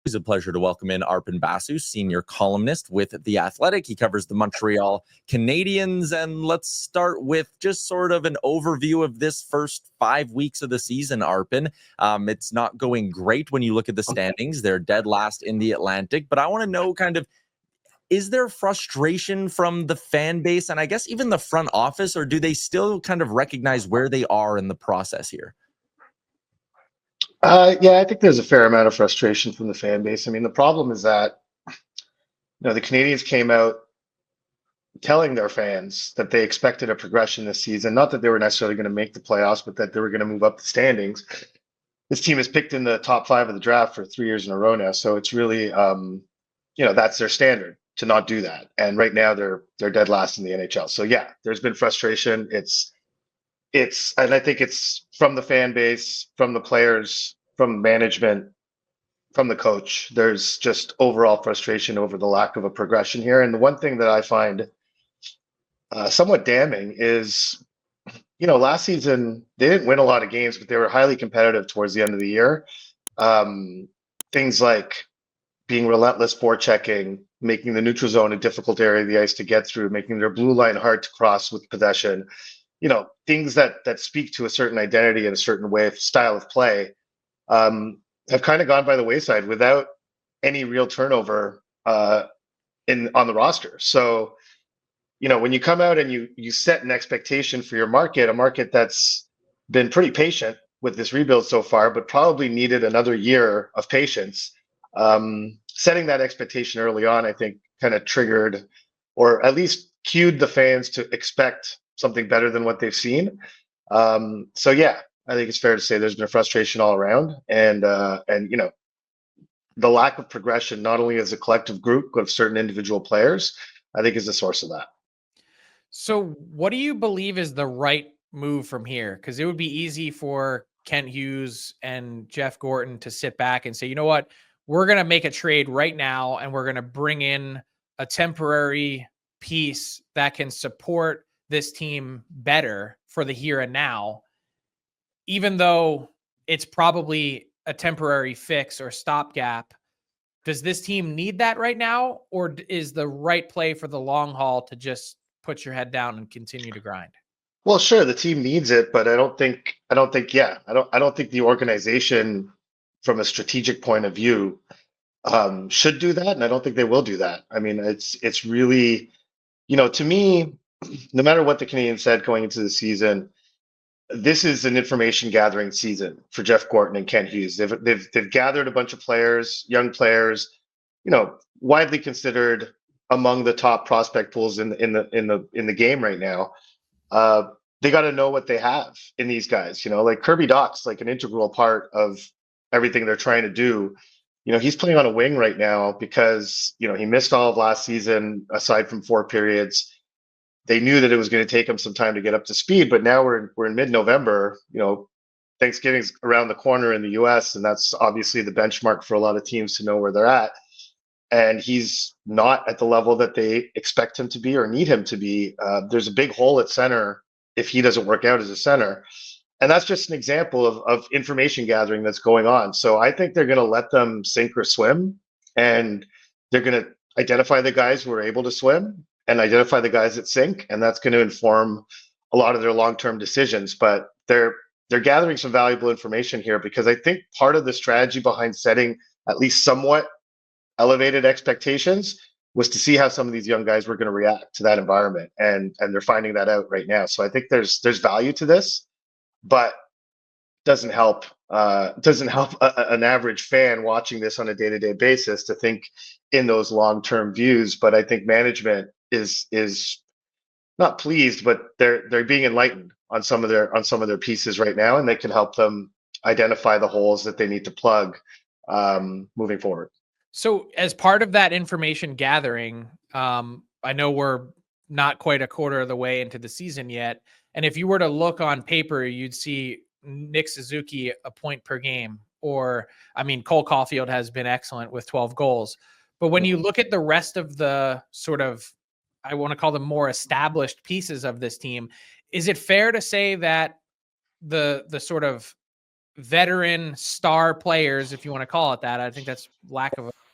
It's a pleasure to welcome in Arpon Basu, senior columnist with The Athletic. He covers the Montreal Canadiens. And let's start with just sort of an overview of this first 5 weeks of the season, Arpon. It's not going great when you look at the standings. They're dead last in the Atlantic. But I want to know kind of, is there frustration from the fan base and I guess even the front office, or do they still kind of recognize where they are in the process here? Yeah, I think there's a fair amount of frustration from the fan base. I mean, the problem is that, the Canadiens came out telling their fans that they expected a progression this season. Not that they were necessarily going to make the playoffs, but that they were going to move up the standings. This team is picked in the top 5 of the draft for 3 years in a row now. So it's really, that's their standard to not do that. And right now they're dead last in the NHL. So yeah, there's been frustration. And I think it's from the fan base, from the players, from management, from the coach. There's just overall frustration over the lack of a progression here. And the one thing that I find somewhat damning is, last season they didn't win a lot of games, but they were highly competitive towards the end of the year. Things like being relentless forechecking, making the neutral zone a difficult area of the ice to get through, making their blue line hard to cross with possession. Things that speak to a certain identity and a certain way of style of play have kind of gone by the wayside without any real turnover on the roster. So, when you come out and you set an expectation for your market, a market that's been pretty patient with this rebuild so far, but probably needed another year of patience, setting that expectation early on, I think, kind of triggered or at least cued the fans to expect something better than what they've seen. So yeah, I think it's fair to say there's been frustration all around, and the lack of progression, not only as a collective group, but of certain individual players, I think is the source of that. So what do you believe is the right move from here? Because it would be easy for Kent Hughes and Jeff Gorton to sit back and say, you know what, we're going to make a trade right now, and we're going to bring in a temporary piece that can support this team better for the here and now, even though it's probably a temporary fix or stopgap. Does this team need that right now, or is the right play for the long haul to just put your head down and continue to grind? Well, sure, the team needs it, but I don't think the organization, from a strategic point of view, should do that, and I don't think they will do that. I mean, it's really, to me, no matter what the Canadiens said going into the season, this is an information gathering season for Jeff Gorton and Kent Hughes. They've gathered a bunch of players, young players, widely considered among the top prospect pools in the game right now. They got to know what they have in these guys. Like Kirby Dach's like an integral part of everything they're trying to do. He's playing on a wing right now because he missed all of last season aside from 4 periods. They knew that it was going to take him some time to get up to speed, but now we're in mid-November. Thanksgiving's around the corner in the U.S., and that's obviously the benchmark for a lot of teams to know where they're at. And he's not at the level that they expect him to be or need him to be. There's a big hole at center if he doesn't work out as a center. And that's just an example of information gathering that's going on. So I think they're going to let them sink or swim, and they're going to identify the guys who are able to swim and identify the guys that sink, and that's going to inform a lot of their long-term decisions. But they're gathering some valuable information here, because I think part of the strategy behind setting at least somewhat elevated expectations was to see how some of these young guys were going to react to that environment, and they're finding that out right now. So I think there's value to this, but doesn't help an average fan watching this on a day-to-day basis to think in those long-term views. But I think management is not pleased, but they're being enlightened on some of their pieces right now, and they can help them identify the holes that they need to plug moving forward. So as part of that information gathering, I know we're not quite a quarter of the way into the season yet, and if you were to look on paper, you'd see Nick Suzuki a point per game, or Cole Caulfield has been excellent with 12 goals. But when you look at the rest of the sort of, I want to call them more established pieces of this team, is it fair to say that the sort of veteran star players, if you want to call it that. I think that's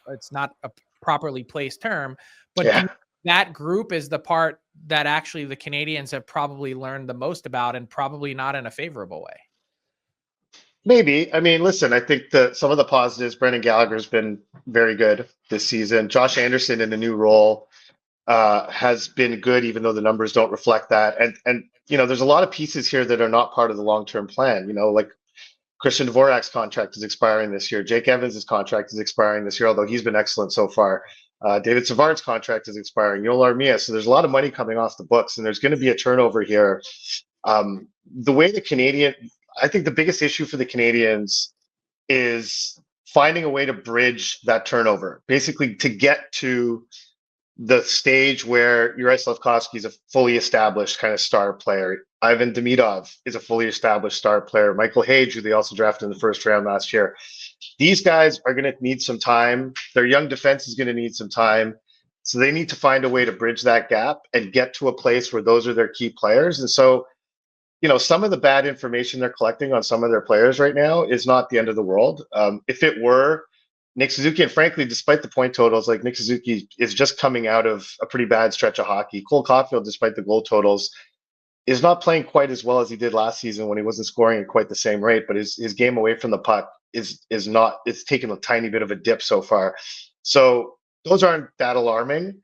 it's not a properly placed term, but that group is the part that actually the Canadiens have probably learned the most about, and probably not in a favorable way. Maybe. I mean, listen, I think that some of the positives, Brendan Gallagher's been very good this season. Josh Anderson in a new role has been good, even though the numbers don't reflect that. And there's a lot of pieces here that are not part of the long-term plan. Like Christian Dvorak's contract is expiring this year. Jake Evans' contract is expiring this year, although he's been excellent so far. David Savard's contract is expiring. Yoel Armia. So there's a lot of money coming off the books, and there's going to be a turnover here. The way I think the biggest issue for the Canadiens is finding a way to bridge that turnover, basically to get to the stage where Juraj Slafkovsky is a fully established kind of star player. Ivan Demidov is a fully established star player. Michael Hage, who they also drafted in the first round last year. These guys are going to need some time. Their young defense is going to need some time. So they need to find a way to bridge that gap and get to a place where those are their key players. And so, some of the bad information they're collecting on some of their players right now is not the end of the world. If it were, Nick Suzuki, and frankly, despite the point totals, like Nick Suzuki is just coming out of a pretty bad stretch of hockey. Cole Caulfield, despite the goal totals, is not playing quite as well as he did last season when he wasn't scoring at quite the same rate, but his game away from the puck is not, it's taken a tiny bit of a dip so far. So those aren't that alarming.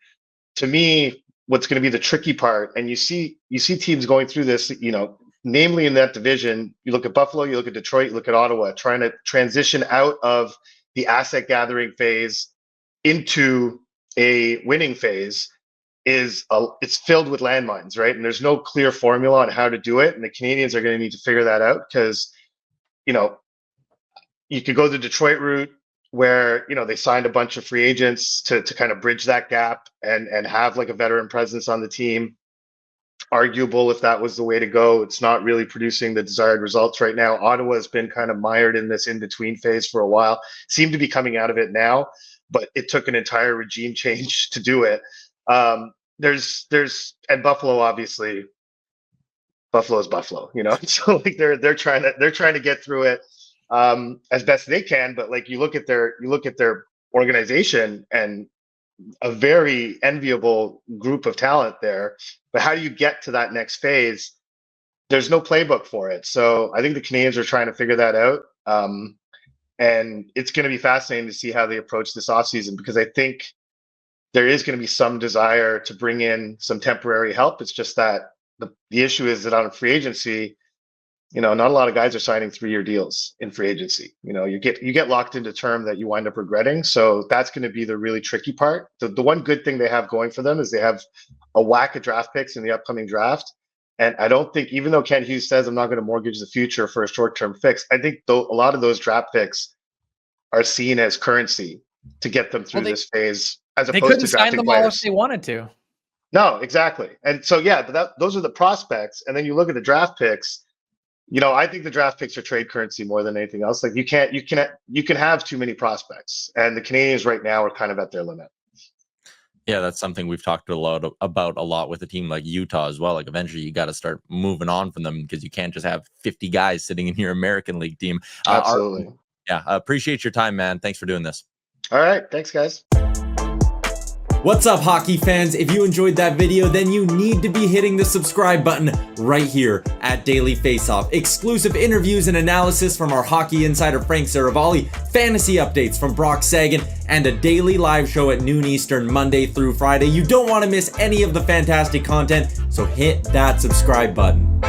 To me, what's going to be the tricky part, and you see teams going through this, namely in that division, you look at Buffalo, you look at Detroit, you look at Ottawa, trying to transition out of the asset gathering phase into a winning phase it's filled with landmines, right? And there's no clear formula on how to do it. And the Canadiens are going to need to figure that out because, you could go the Detroit route where, they signed a bunch of free agents to kind of bridge that gap and have like a veteran presence on the team. Arguable if that was the way to go. It's not really producing the desired results right now. Ottawa has been kind of mired in this in-between phase for a while. Seem to be coming out of it now, but it took an entire regime change to do it. And Buffalo, obviously, Buffalo is Buffalo, So like they're trying to get through it as best they can. But like you look at their organization and a very enviable group of talent there. But how do you get to that next phase? There's no playbook for it. So I think the Canadiens are trying to figure that out. And it's going to be fascinating to see how they approach this offseason, because I think there is going to be some desire to bring in some temporary help. It's just that the issue is that on free agency, not a lot of guys are signing 3-year deals in free agency. You get locked into term that you wind up regretting. So that's going to be the really tricky part. The one good thing they have going for them is they have a whack of draft picks in the upcoming draft. And I don't think, even though Ken Hughes says I'm not going to mortgage the future for a short-term fix, I think a lot of those draft picks are seen as currency to get them through this phase, as opposed to drafting players. They couldn't sign them all if they wanted to. No, exactly. And so, those are the prospects. And then you look at the draft picks. I think the draft picks are trade currency more than anything else. Like you can have too many prospects, and the Canadiens right now are kind of at their limit. Yeah, that's something we've talked about a lot with a team like Utah as well. Like eventually you got to start moving on from them, because you can't just have 50 guys sitting in your American League team. Absolutely. Appreciate your time, man. Thanks for doing this. All right. Thanks, guys. What's up, hockey fans? If you enjoyed that video, then you need to be hitting the subscribe button right here at Daily Faceoff. Exclusive interviews and analysis from our hockey insider Frank Saravalli, fantasy updates from Brock Sagan, and a daily live show at noon Eastern, Monday through Friday. You don't want to miss any of the fantastic content, so hit that subscribe button.